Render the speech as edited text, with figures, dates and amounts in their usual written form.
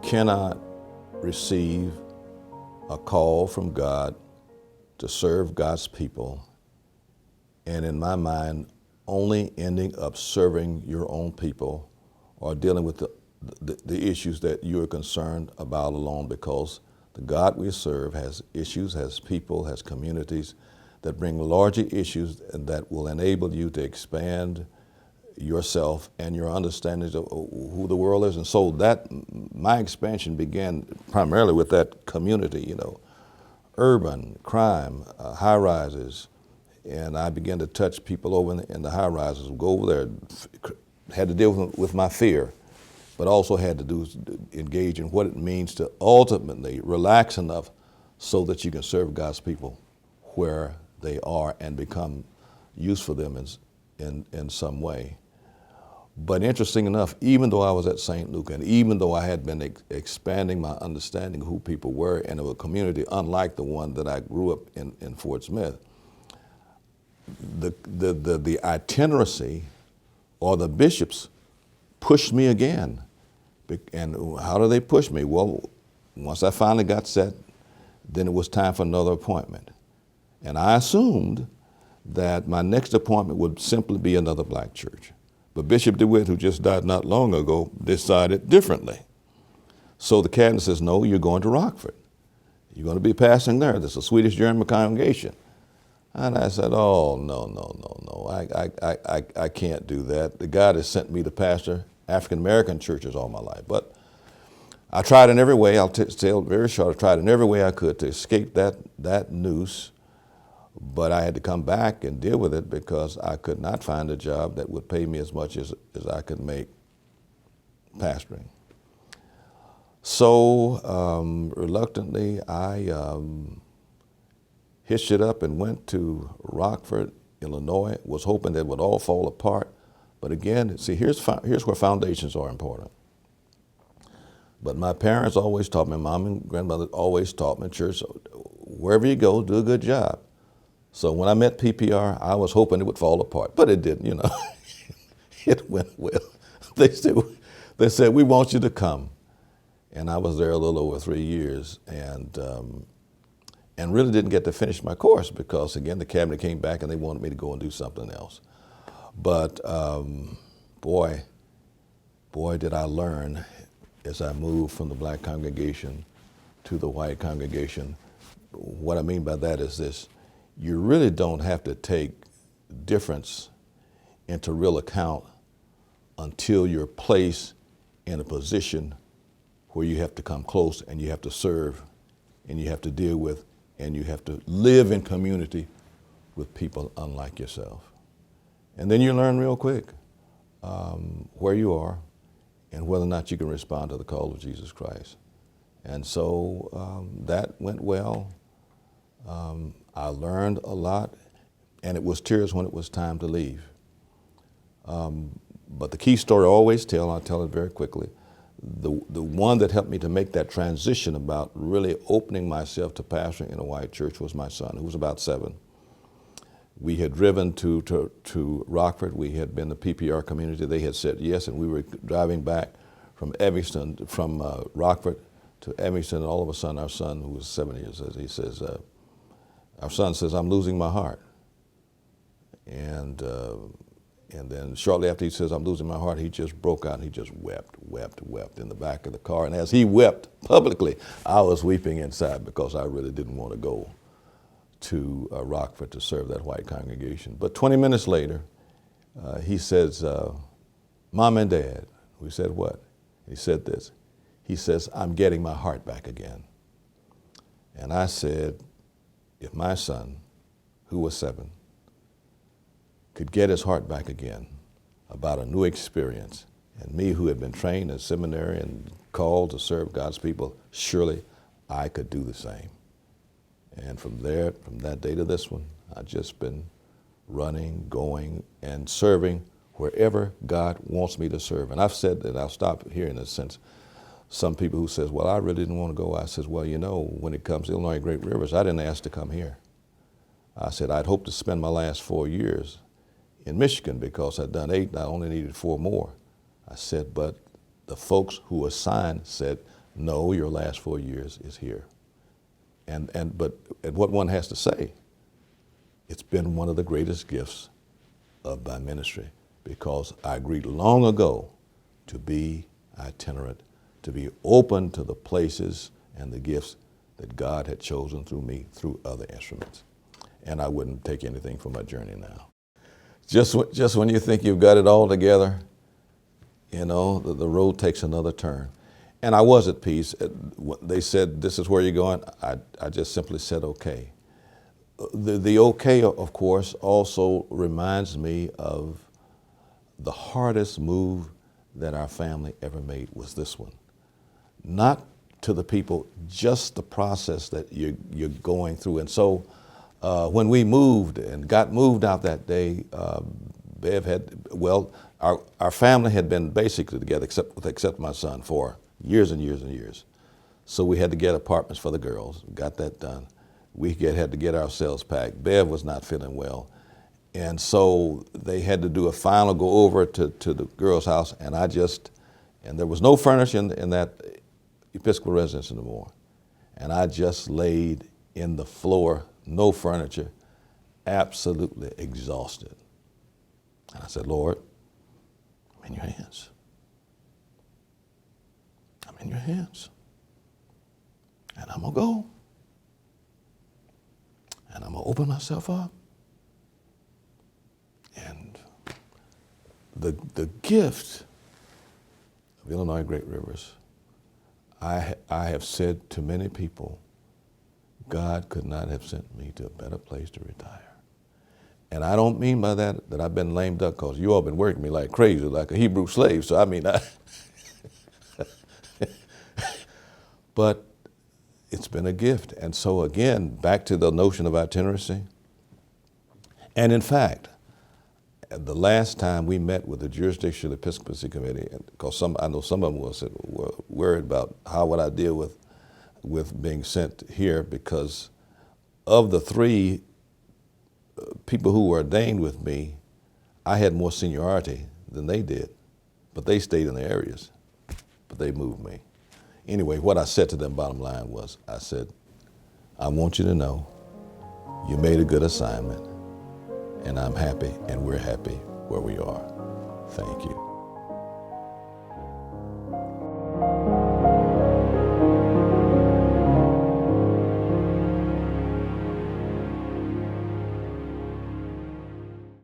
cannot receive a call from God to serve God's people, and in my mind, only ending up serving your own people or dealing with the issues that you're concerned about alone, because the God we serve has issues, has people, has communities that bring larger issues and that will enable you to expand yourself and your understanding of who the world is. And so that my expansion began primarily with that community, urban crime, high rises, and I began to touch people over in the high rises, go over there, had to deal with my fear, but also had to engage in what it means to ultimately relax enough so that you can serve God's people where they are and become useful for them in some way. But interesting enough, even though I was at St. Luke, and even though I had been expanding my understanding of who people were in a community unlike the one that I grew up in Fort Smith, the Itineracy or the bishops pushed me again. And how do they push me? Well, once I finally got set, then it was time for another appointment. And I assumed that my next appointment would simply be another black church. But Bishop DeWitt, who just died not long ago, decided differently. So the cabinet says, no, you're going to Rockford. You're going to be pastoring there. There's a Swedish German congregation. And I said, oh, no. I can't do that. The God has sent me to pastor African American churches all my life. But I tried in every way, I'll tell very short, I tried in every way I could to escape that noose. But I had to come back and deal with it because I could not find a job that would pay me as much as I could make pastoring. So reluctantly, I hitched it up and went to Rockford, Illinois, was hoping that it would all fall apart. But again, see, here's where foundations are important. But my parents always taught me, mom and grandmother always taught me in church, wherever you go, do a good job. So when I met PPR, I was hoping it would fall apart, but it didn't, It went well. They said, we want you to come. And I was there a little over 3 years and really didn't get to finish my course because, again, the cabinet came back and they wanted me to go and do something else. But boy, did I learn as I moved from the black congregation to the white congregation. What I mean by that is this. You really don't have to take difference into real account until you're placed in a position where you have to come close and you have to serve and you have to deal with and you have to live in community with people unlike yourself. And then you learn real quick where you are and whether or not you can respond to the call of Jesus Christ. And so that went well. I learned a lot, and it was tears when it was time to leave. But the key story I always tell, and I'll tell it very quickly, the one that helped me to make that transition about really opening myself to pastoring in a white church was my son, who was about 7. We had driven to Rockford. We had been the PPR community. They had said yes, and we were driving back from Evanston, from Rockford to Evanston, and all of a sudden our son, who was 7 years old, he says, our son says, I'm losing my heart. And then shortly after he says, I'm losing my heart, he just broke out and he just wept in the back of the car. And as he wept publicly, I was weeping inside because I really didn't want to go to Rockford to serve that white congregation. But 20 minutes later, he says, Mom and Dad. We said, what? He said this. He says, I'm getting my heart back again. And I said, if my son, who was 7, could get his heart back again about a new experience, and me who had been trained in seminary and called to serve God's people, surely I could do the same. And from that day to this one, I've just been running, going, and serving wherever God wants me to serve. And I've said that, I'll stop here in a sense. Some people who says, well, I really didn't want to go. I says, well, when it comes to Illinois Great Rivers, I didn't ask to come here. I said, I'd hoped to spend my last 4 years in Michigan because I'd done 8 and I only needed 4 more. I said, but the folks who assigned said, No, your last 4 years is here. But what one has to say, it's been one of the greatest gifts of my ministry, because I agreed long ago to be itinerant, to be open to the places and the gifts that God had chosen through me, through other instruments. And I wouldn't take anything from my journey now. Just when you think you've got it all together, you know, the road takes another turn. And I was at peace. They said, this is where you're going. I just simply said, okay. The okay, of course, also reminds me of the hardest move that our family ever made was this one. Not to the people, just the process that you're going through. And so when we moved and got moved out that day, Bev had, well, our family had been basically together, except my son, for years and years and years. So we had to get apartments for the girls, got that done. We had to get ourselves packed. Bev was not feeling well. And so they had to do a final go over to the girls' house, and there was no furniture in that Episcopal residence anymore. And I just laid in the floor, no furniture, absolutely exhausted. And I said, Lord, I'm in your hands. I'm in your hands. And I'm going to go. And I'm going to open myself up. And the gift of Illinois Great Rivers, I have said to many people, God could not have sent me to a better place to retire. And I don't mean by that I've been lame duck, because you all been working me like crazy, like a Hebrew slave. So I mean, but it's been a gift. And so again, back to the notion of itineracy. And in fact, the last time we met with the Jurisdictional Episcopacy Committee, because I know some of them were worried about how would I deal with being sent here, because of the three people who were ordained with me, I had more seniority than they did, but they stayed in their areas, but they moved me. Anyway, what I said to them, bottom line was, I said, I want you to know you made a good assignment, and I'm happy, and we're happy where we are. Thank you.